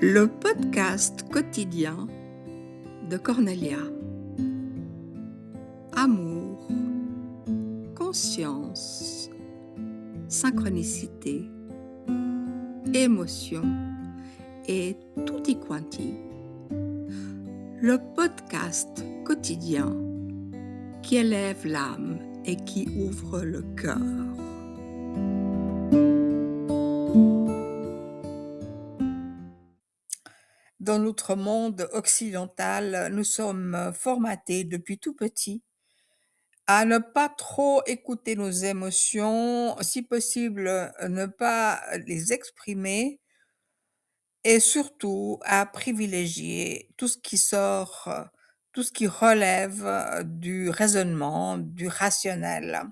Le podcast quotidien de Cornelia. Amour, conscience, synchronicité, émotion et tutti quanti. Le podcast quotidien qui élève l'âme et qui ouvre le cœur. Dans notre monde occidental, nous sommes formatés depuis tout petit à ne pas trop écouter nos émotions, si possible, ne pas les exprimer et surtout à privilégier tout ce qui sort, tout ce qui relève, du raisonnement, du rationnel.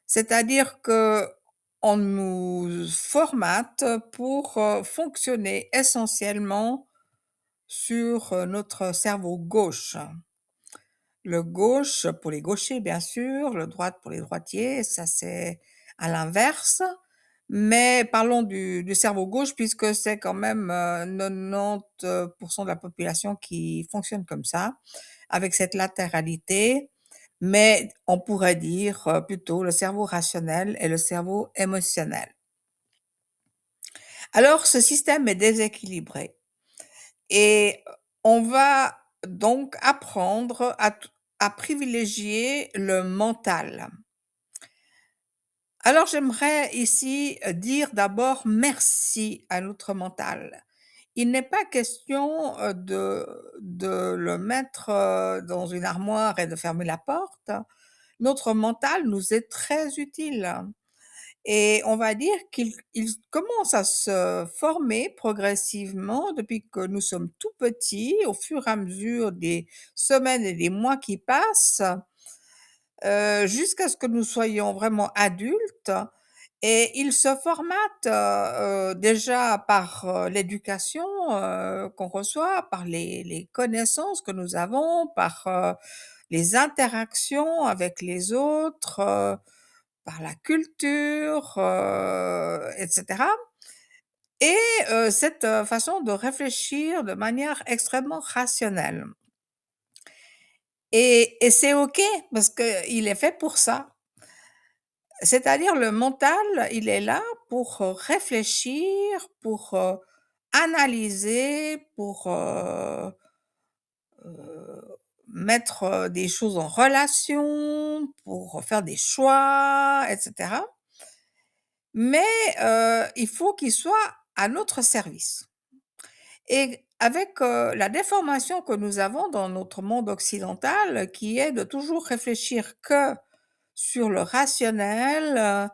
C'est-à-dire qu'on nous formate pour, fonctionner essentiellement sur, notre cerveau gauche. Le gauche pour les gauchers bien sûr, le droite pour les droitiers, ça c'est à l'inverse. Mais parlons du cerveau gauche puisque c'est quand même, 90 de la population qui fonctionne comme ça, avec cette latéralité. Mais on pourrait dire, plutôt le cerveau rationnel et le cerveau émotionnel. Alors ce système est déséquilibré et on va donc apprendre à privilégier le mental. Alors j'aimerais ici, dire d'abord merci à notre mental. Il n'est pas question, de le mettre, dans une armoire et de fermer la porte. Notre mental nous est très utile et on va dire qu'il commence à se former progressivement depuis que nous sommes tout petits, au fur et à mesure des semaines et des mois qui passent, jusqu'à ce que nous soyons vraiment adultes et il se formate, déjà par, l'éducation, qu'on reçoit, par les connaissances que nous avons, par, les interactions avec les autres, par la culture, et cetera et cette, façon de réfléchir de manière extrêmement rationnelle et c'est OK parce qu'il est fait pour ça. C'est-à-dire le mental, il est là pour, réfléchir, pour, analyser, pour, mettre, des choses en relation, pour faire des choix et cetera. Mais, il faut qu'il soit à notre service et avec, la déformation que nous avons dans notre monde occidental qui est de toujours réfléchir que sur le rationnel,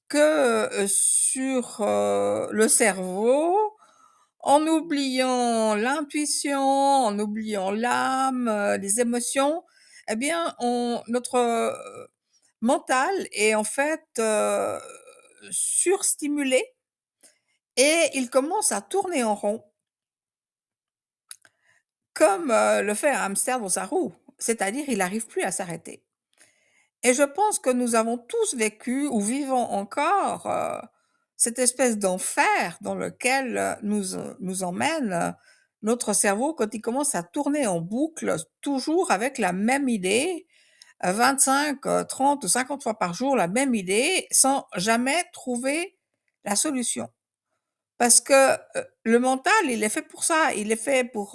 que, sur, le cerveau, en oubliant l'intuition, en oubliant l'âme, les émotions, eh bien notre, mental est en fait, surstimulé et il commence à tourner en rond comme, le fait un hamster dans sa roue. C'est-à-dire il n'arrive plus à s'arrêter. Et je pense que nous avons tous vécu ou vivons encore, cette espèce d'enfer dans lequel, nous emmène, notre cerveau quand il commence à tourner en boucle, toujours avec la même idée, 25, 30 ou 50 fois par jour, la même idée, sans jamais trouver la solution. Parce que, le mental, il est fait pour ça, il est fait pour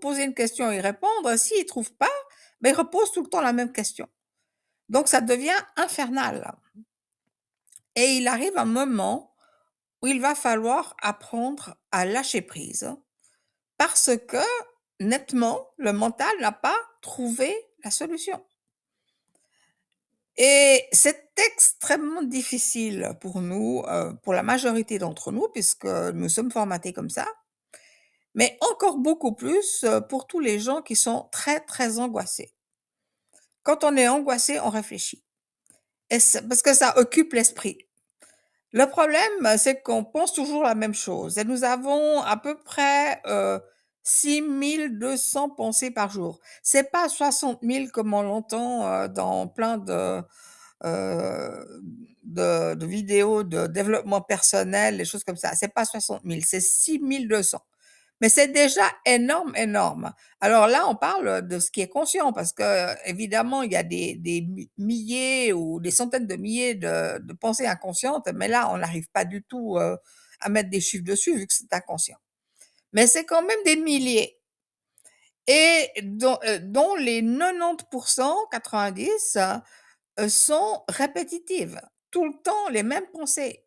poser une question et répondre. S'il trouve pas, ben il repose tout le temps la même question. Donc ça devient infernal et il arrive un moment où il va falloir apprendre à lâcher prise parce que, nettement, le mental n'a pas trouvé la solution et c'est extrêmement difficile pour nous, pour la majorité d'entre nous puisque nous sommes formatés comme ça, mais encore beaucoup plus, pour tous les gens qui sont très, très angoissés. Quand on est angoissé, on réfléchit et c'est parce que ça occupe l'esprit. Le problème, c'est qu'on pense toujours la même chose et nous avons à peu près, 6 200 pensées par jour. C'est pas 60 000 comme on l'entend, dans plein de vidéos de développement personnel, des choses comme ça. C'est pas 60 000, c'est 6 200. Mais c'est déjà énorme, énorme. Alors là, on parle de ce qui est conscient parce que évidemment, il y a des milliers ou des centaines de milliers de pensées inconscientes, mais là, on n'arrive pas du tout, à mettre des chiffres dessus vu que c'est inconscient. Mais c'est quand même des milliers et dont les 90, 90, sont répétitives. Tout le temps les mêmes pensées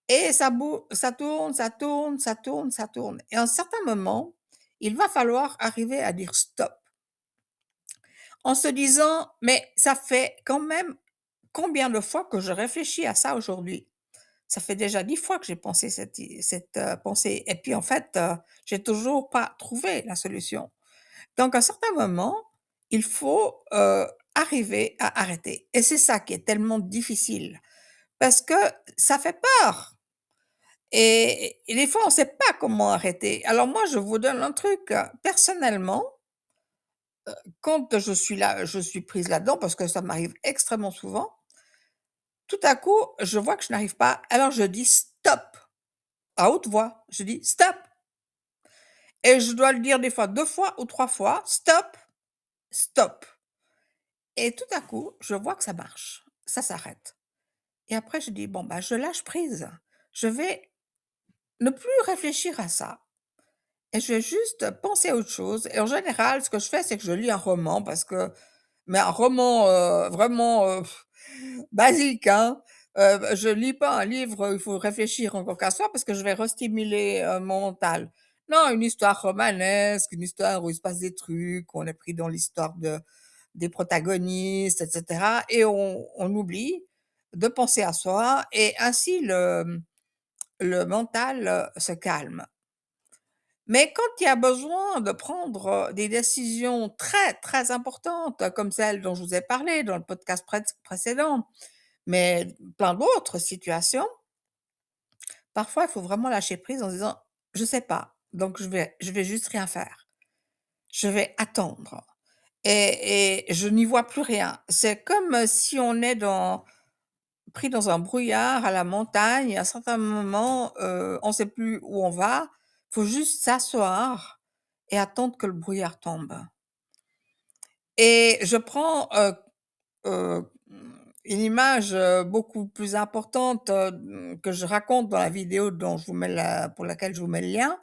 et ça tourne, ça tourne, ça tourne, ça tourne et à un certain moment, il va falloir arriver à dire stop en se disant: «Mais ça fait quand même combien de fois que je réfléchis à ça aujourd'hui? Ça fait déjà 10 fois que j'ai pensé cette pensée et puis en fait, j'ai toujours pas trouvé la solution». Donc à un certain moment, il faut, arriver à arrêter et c'est ça qui est tellement difficile parce que ça fait peur et des fois on ne sait pas comment arrêter. Alors moi, je vous donne un truc, personnellement, quand je suis là, je suis prise là-dedans parce que ça m'arrive extrêmement souvent. Tout à coup, je vois que je n'arrive pas, alors je dis: «Stop!» à haute voix. Je dis: «Stop!» et je dois le dire des fois 2 fois ou 3 fois: «Stop! Stop!» et tout à coup, je vois que ça marche. Ça s'arrête et après je dis: «Bon, bah, je lâche prise. Je vais ne plus réfléchir à ça et je vais juste penser à autre chose» et en général, ce que je fais, c'est que je lis un roman parce que mais un roman, vraiment, basique, hein. Je lis pas un livre, il faut réfléchir encore qu'à soi parce que je vais restimuler, mon mental. Non, une histoire romanesque, une histoire où il se passe des trucs, on est pris dans l'histoire des protagonistes et cetera et on oublie de penser à soi et ainsi le mental, se calme. Mais quand il y a besoin de prendre, des décisions très, très importantes, comme celle dont je vous ai parlé dans le podcast précédent, mais plein d'autres situations, parfois il faut vraiment lâcher prise en se disant: «Je sais pas, donc je vais juste rien faire. Je vais attendre» et je n'y vois plus rien. C'est comme, si on est pris dans un brouillard à la montagne, à un certain moment, on ne sait plus où on va, faut juste s'asseoir et attendre que le brouillard tombe et je prends, une image, beaucoup plus importante, que je raconte dans la vidéo dont je vous mets la pour laquelle je vous mets le lien.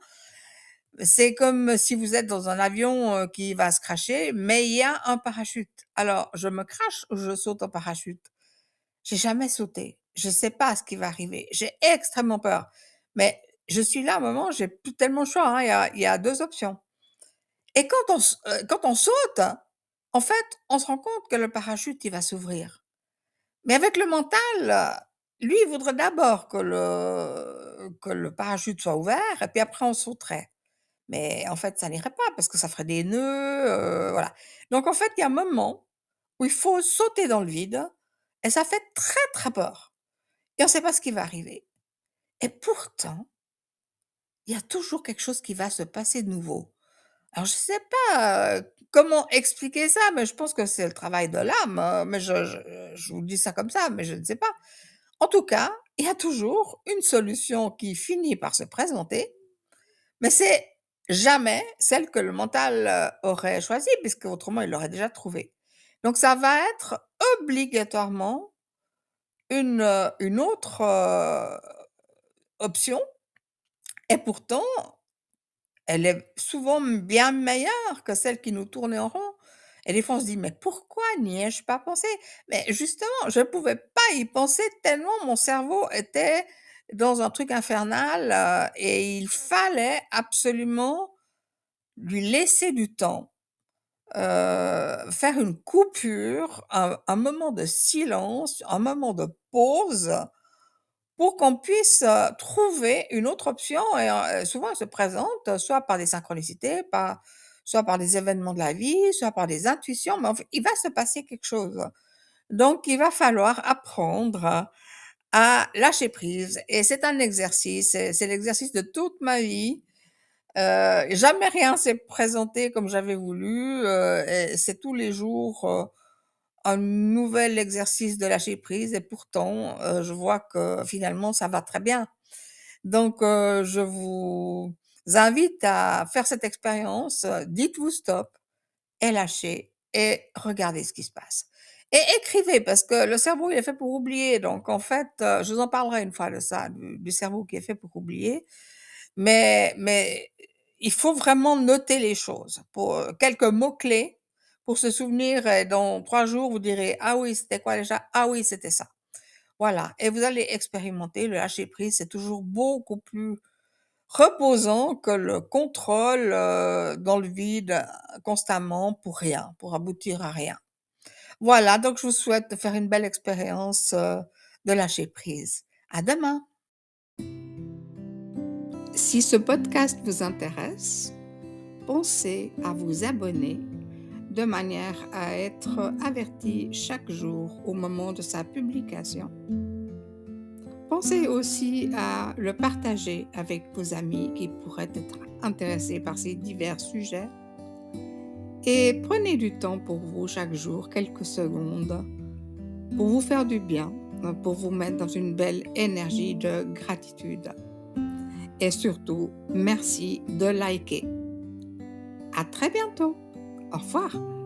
C'est comme si vous êtes dans un avion, qui va se crasher, mais il y a un parachute. Alors je me crache ou je saute en parachute? J'ai jamais sauté. Je sais pas ce qui va arriver. J'ai extrêmement peur. Mais je suis là à un moment, j'ai plus tellement le choix, hein. Il y a 2 options. Et quand on saute, en fait, on se rend compte que le parachute, il va s'ouvrir. Mais avec le mental, lui, il voudrait d'abord que le parachute soit ouvert et puis après on sauterait. Mais en fait, ça n'irait pas parce que ça ferait des nœuds, voilà. Donc en fait, il y a un moment où il faut sauter dans le vide et ça fait très, très peur. Et on ne sait pas ce qui va arriver. Et pourtant, il y a toujours quelque chose qui va se passer de nouveau. Alors je ne sais pas, comment expliquer ça, mais je pense que c'est le travail de l'âme, mais je vous dis ça comme ça, mais je ne sais pas. En tout cas, il y a toujours une solution qui finit par se présenter, mais c'est jamais celle que le mental, aurait choisie puisque autrement il l'aurait déjà trouvée. Donc ça va être obligatoirement une autre, option et pourtant, elle est souvent bien meilleure que celle qui nous tournait en rond et des fois on se dit: «Mais pourquoi n'y ai-je pas pensé?» Mais justement, je ne pouvais pas y penser tellement mon cerveau était dans un truc infernal, et il fallait absolument lui laisser du temps, faire une coupure, un moment de silence, un moment de pause pour qu'on puisse, trouver une autre option et souvent elle se présente, soit par des synchronicités, soit par des événements de la vie, soit par des intuitions, mais en fait, il va se passer quelque chose. Donc il va falloir apprendre à lâcher prise et c'est un exercice, c'est l'exercice de toute ma vie. Jamais rien s'est présenté comme j'avais voulu, et c'est tous les jours, un nouvel exercice de lâcher prise et pourtant, je vois que finalement ça va très bien. Donc je vous invite à faire cette expérience, dites-vous stop et lâchez et regardez ce qui se passe. Et écrivez parce que le cerveau, il est fait pour oublier donc en fait, je vous en parlerai une fois de ça, du cerveau qui est fait pour oublier, mais il faut vraiment noter les choses pour, quelques mots clés pour se souvenir et dans 3 jours, vous direz: «Ah oui, c'était quoi déjà? Ah oui, c'était ça». Voilà et vous allez expérimenter le lâcher prise, c'est toujours beaucoup plus reposant que le contrôle, dans le vide, constamment pour rien, pour aboutir à rien. Voilà, donc je vous souhaite de faire une belle expérience, de lâcher prise. À demain. Si ce podcast vous intéresse, pensez à vous abonner de manière à être averti chaque jour au moment de sa publication. Pensez aussi à le partager avec vos amis qui pourraient être intéressés par ces divers sujets. Et prenez du temps pour vous chaque jour, quelques secondes, pour vous faire du bien, pour vous mettre dans une belle énergie de gratitude. Et surtout, merci de liker. À très bientôt. Au revoir.